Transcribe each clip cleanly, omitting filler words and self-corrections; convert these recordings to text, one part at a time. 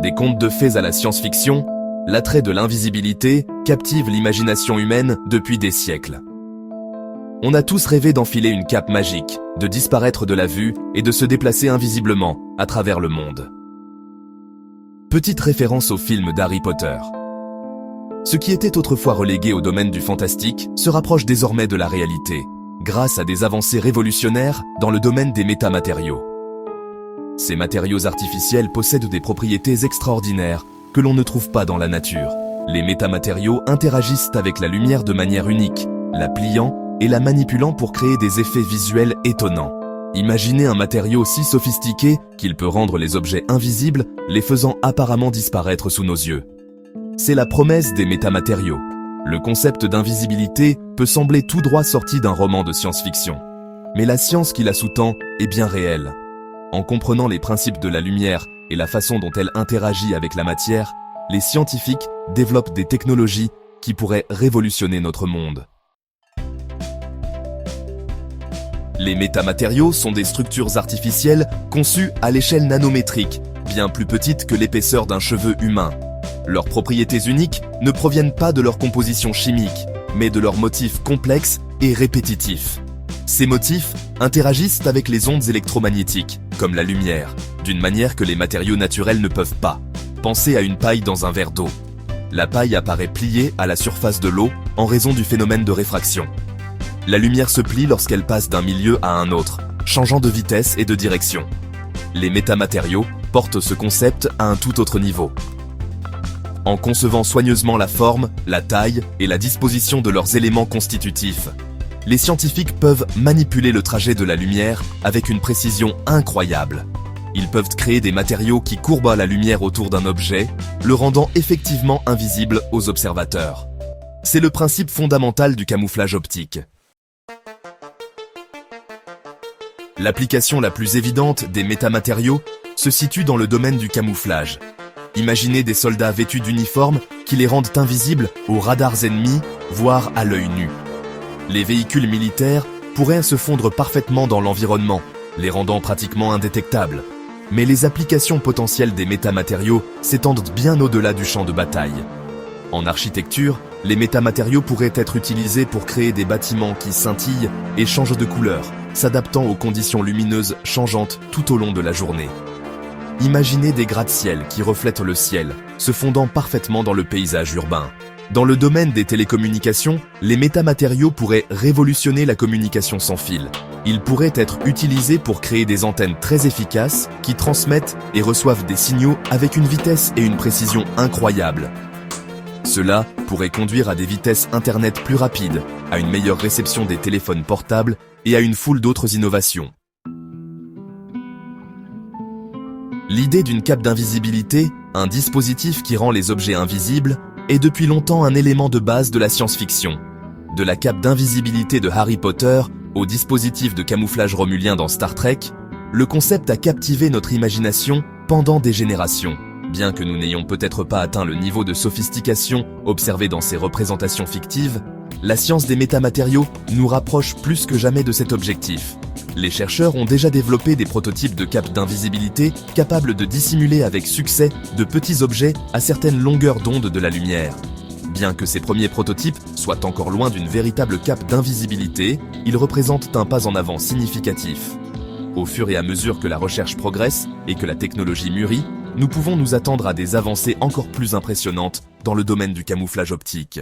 Des contes de fées à la science-fiction, l'attrait de l'invisibilité captive l'imagination humaine depuis des siècles. On a tous rêvé d'enfiler une cape magique, de disparaître de la vue et de se déplacer invisiblement à travers le monde. Petite référence au film d'Harry Potter. Ce qui était autrefois relégué au domaine du fantastique se rapproche désormais de la réalité, grâce à des avancées révolutionnaires dans le domaine des métamatériaux. Ces matériaux artificiels possèdent des propriétés extraordinaires que l'on ne trouve pas dans la nature. Les métamatériaux interagissent avec la lumière de manière unique, la pliant et la manipulant pour créer des effets visuels étonnants. Imaginez un matériau si sophistiqué qu'il peut rendre les objets invisibles, les faisant apparemment disparaître sous nos yeux. C'est la promesse des métamatériaux. Le concept d'invisibilité peut sembler tout droit sorti d'un roman de science-fiction. Mais la science qui la sous-tend est bien réelle. En comprenant les principes de la lumière et la façon dont elle interagit avec la matière, les scientifiques développent des technologies qui pourraient révolutionner notre monde. Les métamatériaux sont des structures artificielles conçues à l'échelle nanométrique, bien plus petites que l'épaisseur d'un cheveu humain. Leurs propriétés uniques ne proviennent pas de leur composition chimique, mais de leurs motifs complexes et répétitifs. Ces motifs interagissent avec les ondes électromagnétiques, comme la lumière, d'une manière que les matériaux naturels ne peuvent pas. Pensez à une paille dans un verre d'eau. La paille apparaît pliée à la surface de l'eau en raison du phénomène de réfraction. La lumière se plie lorsqu'elle passe d'un milieu à un autre, changeant de vitesse et de direction. Les métamatériaux portent ce concept à un tout autre niveau. En concevant soigneusement la forme, la taille et la disposition de leurs éléments constitutifs, les scientifiques peuvent manipuler le trajet de la lumière avec une précision incroyable. Ils peuvent créer des matériaux qui courbent la lumière autour d'un objet, le rendant effectivement invisible aux observateurs. C'est le principe fondamental du camouflage optique. L'application la plus évidente des métamatériaux se situe dans le domaine du camouflage. Imaginez des soldats vêtus d'uniformes qui les rendent invisibles aux radars ennemis, voire à l'œil nu. Les véhicules militaires pourraient se fondre parfaitement dans l'environnement, les rendant pratiquement indétectables. Mais les applications potentielles des métamatériaux s'étendent bien au-delà du champ de bataille. En architecture, les métamatériaux pourraient être utilisés pour créer des bâtiments qui scintillent et changent de couleur, s'adaptant aux conditions lumineuses changeantes tout au long de la journée. Imaginez des gratte-ciel qui reflètent le ciel, se fondant parfaitement dans le paysage urbain. Dans le domaine des télécommunications, les métamatériaux pourraient révolutionner la communication sans fil. Ils pourraient être utilisés pour créer des antennes très efficaces qui transmettent et reçoivent des signaux avec une vitesse et une précision incroyables. Cela pourrait conduire à des vitesses Internet plus rapides, à une meilleure réception des téléphones portables et à une foule d'autres innovations. L'idée d'une cape d'invisibilité, un dispositif qui rend les objets invisibles, est depuis longtemps un élément de base de la science-fiction. De la cape d'invisibilité de Harry Potter au dispositif de camouflage romulien dans Star Trek, le concept a captivé notre imagination pendant des générations. Bien que nous n'ayons peut-être pas atteint le niveau de sophistication observé dans ces représentations fictives, la science des métamatériaux nous rapproche plus que jamais de cet objectif. Les chercheurs ont déjà développé des prototypes de capes d'invisibilité capables de dissimuler avec succès de petits objets à certaines longueurs d'onde de la lumière. Bien que ces premiers prototypes soient encore loin d'une véritable cape d'invisibilité, ils représentent un pas en avant significatif. Au fur et à mesure que la recherche progresse et que la technologie mûrit, nous pouvons nous attendre à des avancées encore plus impressionnantes dans le domaine du camouflage optique.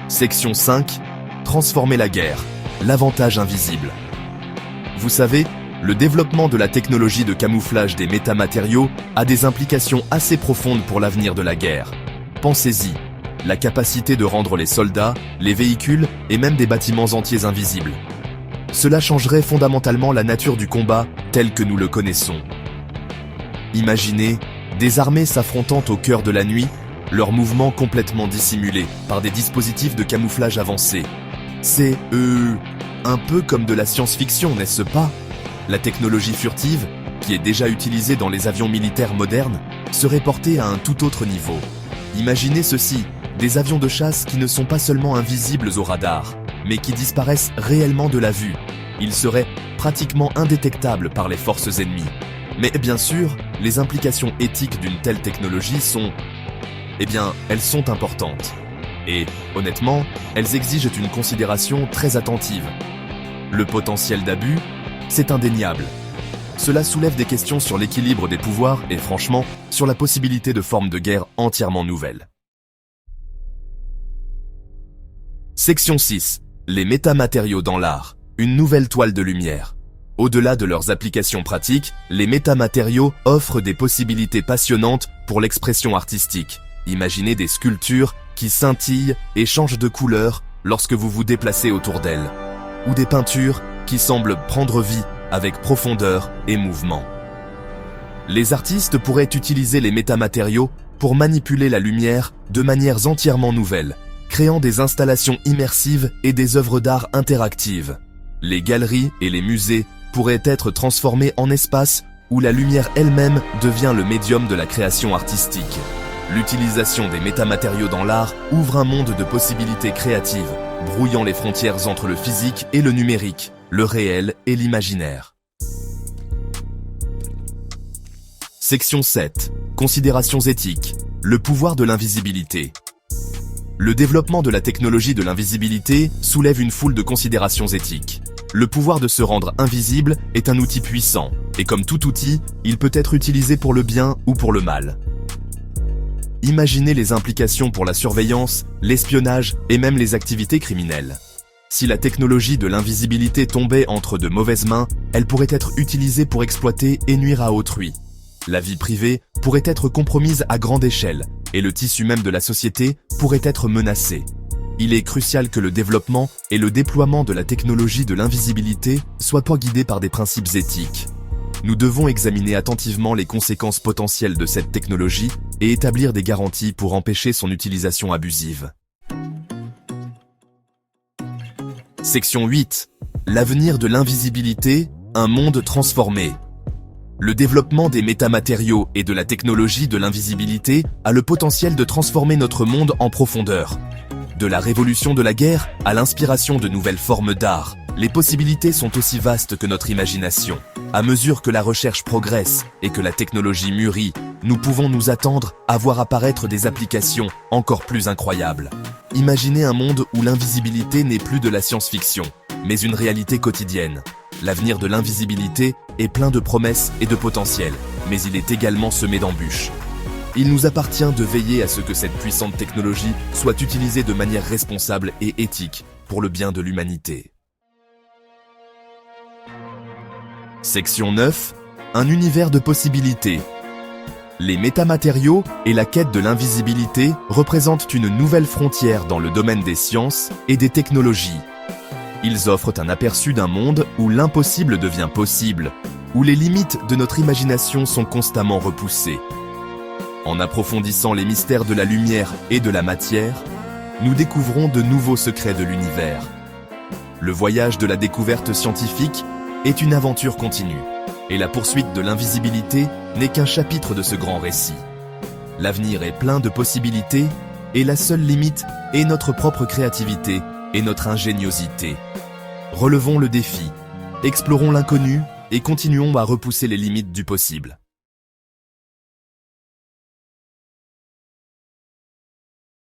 Section 5. Transformer la guerre. L'avantage invisible. Vous savez, le développement de la technologie de camouflage des métamatériaux a des implications assez profondes pour l'avenir de la guerre. Pensez-y, la capacité de rendre les soldats, les véhicules et même des bâtiments entiers invisibles. Cela changerait fondamentalement la nature du combat tel que nous le connaissons. Imaginez des armées s'affrontant au cœur de la nuit, leurs mouvements complètement dissimulés par des dispositifs de camouflage avancés. C'est un peu comme de la science-fiction, n'est-ce pas? La technologie furtive, qui est déjà utilisée dans les avions militaires modernes, serait portée à un tout autre niveau. Imaginez ceci, des avions de chasse qui ne sont pas seulement invisibles aux radars, mais qui disparaissent réellement de la vue. Ils seraient pratiquement indétectables par les forces ennemies. Mais bien sûr, les implications éthiques d'une telle technologie sont... elles sont importantes. Et, honnêtement, elles exigent une considération très attentive. Le potentiel d'abus, c'est indéniable. Cela soulève des questions sur l'équilibre des pouvoirs et franchement, sur la possibilité de formes de guerre entièrement nouvelles. Section 6. Les métamatériaux dans l'art. Une nouvelle toile de lumière. Au-delà de leurs applications pratiques, les métamatériaux offrent des possibilités passionnantes pour l'expression artistique. Imaginez des sculptures qui scintillent et changent de couleur lorsque vous vous déplacez autour d'elles. Ou des peintures qui semblent prendre vie avec profondeur et mouvement. Les artistes pourraient utiliser les métamatériaux pour manipuler la lumière de manières entièrement nouvelles, créant des installations immersives et des œuvres d'art interactives. Les galeries et les musées pourraient être transformés en espaces où la lumière elle-même devient le médium de la création artistique. L'utilisation des métamatériaux dans l'art ouvre un monde de possibilités créatives, brouillant les frontières entre le physique et le numérique, le réel et l'imaginaire. Section 7. Considérations éthiques. Le pouvoir de l'invisibilité. Le développement de la technologie de l'invisibilité soulève une foule de considérations éthiques. Le pouvoir de se rendre invisible est un outil puissant, et comme tout outil, il peut être utilisé pour le bien ou pour le mal. Imaginez les implications pour la surveillance, l'espionnage et même les activités criminelles. Si la technologie de l'invisibilité tombait entre de mauvaises mains, elle pourrait être utilisée pour exploiter et nuire à autrui. La vie privée pourrait être compromise à grande échelle, et le tissu même de la société pourrait être menacé. Il est crucial que le développement et le déploiement de la technologie de l'invisibilité soient guidés par des principes éthiques. Nous devons examiner attentivement les conséquences potentielles de cette technologie et établir des garanties pour empêcher son utilisation abusive. Section 8. L'avenir de l'invisibilité, un monde transformé. Le développement des métamatériaux et de la technologie de l'invisibilité a le potentiel de transformer notre monde en profondeur. De la révolution de la guerre à l'inspiration de nouvelles formes d'art, les possibilités sont aussi vastes que notre imagination. À mesure que la recherche progresse et que la technologie mûrit, nous pouvons nous attendre à voir apparaître des applications encore plus incroyables. Imaginez un monde où l'invisibilité n'est plus de la science-fiction, mais une réalité quotidienne. L'avenir de l'invisibilité est plein de promesses et de potentiel, mais il est également semé d'embûches. Il nous appartient de veiller à ce que cette puissante technologie soit utilisée de manière responsable et éthique pour le bien de l'humanité. Section 9. Un univers de possibilités. Les métamatériaux et la quête de l'invisibilité représentent une nouvelle frontière dans le domaine des sciences et des technologies. Ils offrent un aperçu d'un monde où l'impossible devient possible, où les limites de notre imagination sont constamment repoussées. En approfondissant les mystères de la lumière et de la matière, nous découvrons de nouveaux secrets de l'univers. Le voyage de la découverte scientifique est une aventure continue, et la poursuite de l'invisibilité n'est qu'un chapitre de ce grand récit. L'avenir est plein de possibilités, et la seule limite est notre propre créativité et notre ingéniosité. Relevons le défi, explorons l'inconnu et continuons à repousser les limites du possible.